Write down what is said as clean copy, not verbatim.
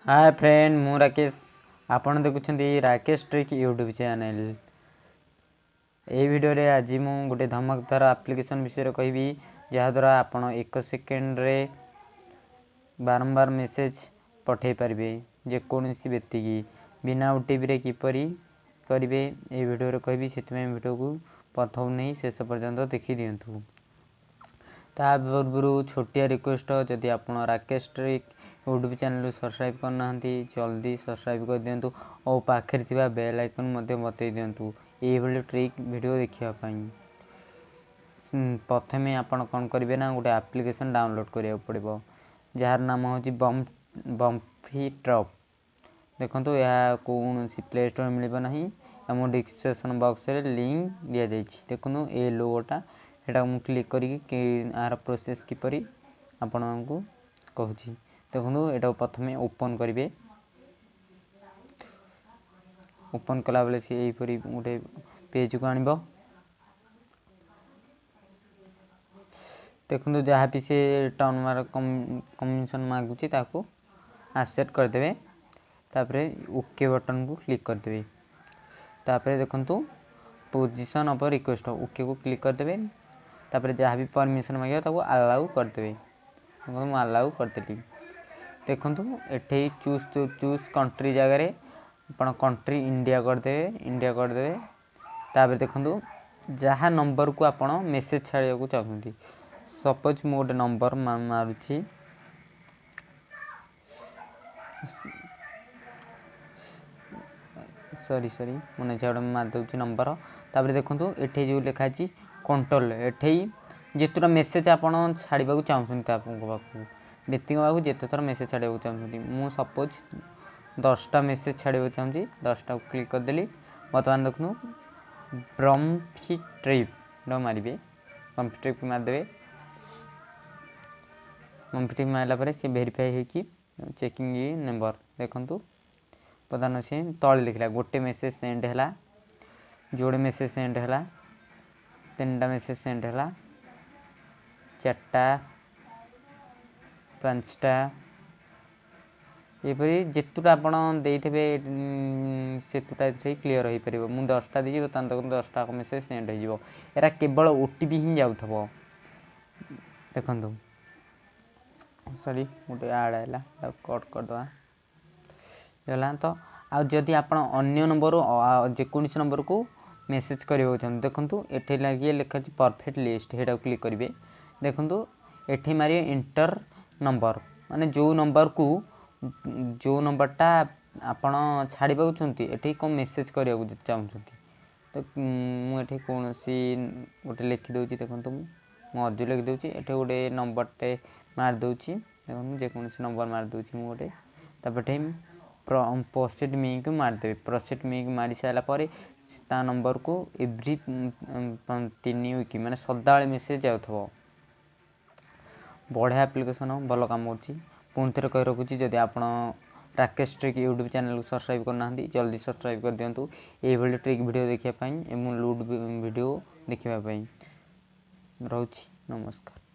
Hi friend मु राकेश आपण देखुछंती Rakesh trick YouTube channel. ए video रे आज मु गोटे धमकदार एप्लिकेशन विषय कहबी जहा द्वारा आपण 1 सेकेंड रे बारंबार मेसेज पठे पारबे जे कोनोसी व्यक्ति की बिना ओटीपी रे किपरि करिवे ए वीडियो रे कहबी। सेतमे वीडियो को प्रथम नहीं शेष पर्यंत देखि दियंतु। ता पूर्व छोटिया रिक्वेस्ट जदि आपण Rakesh trick YouTube channel subscribe करना जल्दी सब्सक्राइब कर दियंतु और पाखे थिबा बेल आइकन मध्य बतई दियंतु ए भली ट्रिक वीडियो देखिया पई। प्रथमे आपण कोन करिवे ना गोटे एप्लिकेशन डाउनलोड करिया पड़िबो जार नाम होची बम्फी ड्रॉप। देखंतु या कोनोसी प्ले स्टोर मिलिबो नाही हम डिस्क्रिप्शन बॉक्स रे लिंक दिया जाईछि। देखंतु ए लोगोटा एटा मु क्लिक करी कि आर प्रोसेस किपरि आपण को कहूची। देखो एटा प्रथमे ओपन करिवे। ओपन कला बेले से एई परी गोटे पेज को आनिबो। देखो जहाँ भी से टाउन मार कमीशन मागुची ताको एक्सेप्ट कर देबे। तापरे ओके बटन को क्लिक कर देबे। तापरे देखंतु पोजीशन ऑफ रिक्वेस्ट ओके को क्लिक कर देबे। तापरे जहाँ भी परमिशन मागियो ताको अलाउ कर देबे। मु अलाउ कर देली। देखंतु एठे चूज कंट्री जगह रे आपण कंट्री इंडिया कर देबे। तापर देखंतु जहाँ नंबर को आपण मेसेज छाड़िया को चाहउंती। सपोज मु गोटे नंबर मारुची सॉरी मने छाड़ मार दउची नंबर। तापर देखंतु एठे जो लिखा छी कंट्रोल एठे जेतुरा मेसेज आपण छाड़िबा को चाहउंती आपन को बाकू व्यक्ति बाकू जेते थर मेसेज छाड़िबा को चाहउंती। मु सपोज 10टा मेसेज छाड़िबा चाहउंती 10टा को क्लिक कर देली। वर्तमान देखनु ब्रम्फी ट्रिप ड मारिबे। ब्रम्फी ट्रिप मार देबे। ब्रम्फी ट्रिप मारला परे से वेरीफाई हे कि चेकिंग नंबर देखंतु प्रधान से तळे लिखला गोटे मेसेज सेंड हैला जोड़े मेसेज सेंड हैला 3टा मेसेज सेंड हैला 4टा 5टा एपरी जेतुटा आपण देइथबे सेतुटा से क्लियर होई परिबो। मु 10टा दिजी बतन तक 10टा को मेसेज सेंड हो जिवो। एरा केवल ओटीपी ही जाउथबो। देखंतु सॉरी गोटे ऐड आइला कट कर दवा होला। तो आ जदि आपण अन्य नंबर जे कोनसी नंबर को मेसेज करियो छन देखंतु एठे लागी लिखा छी परफेक्ट लिस्ट हेडा क्लिक करिवे। देखंतु एठे मारी इंटर नंबर माने जो नंबरटा आपण छाड़िबा को चंती एठे को मेसेज करिया को चाहउछंती। तो मु एठे कोनसी गोटे लिखि दउची। देखंतु मु अजु लिखि दउची एठे गोटे नंबरटे मार दउची। देखंतु जे कोनसी नंबर मार दउची मु गोटे तापटे प्रोसीड मी को मार देबे। प्रोसीड मी को मारी साला परे ता नंबर को एवरी 3 वीक माने सदाळे मेसेज जाउथबो। बढ़िया एप्लिकेशन भल काम करछि। पुन थरे कहि रखुछि जदि आपण राकेश ट्रिक यूट्यूब चैनल को सब्सक्राइब करना जल्दी सब्सक्राइब कर दियंतु ए भली ट्रिक वीडियो देखिया पई एवं लूट वीडियो देखिया पई। रहउछि नमस्कार।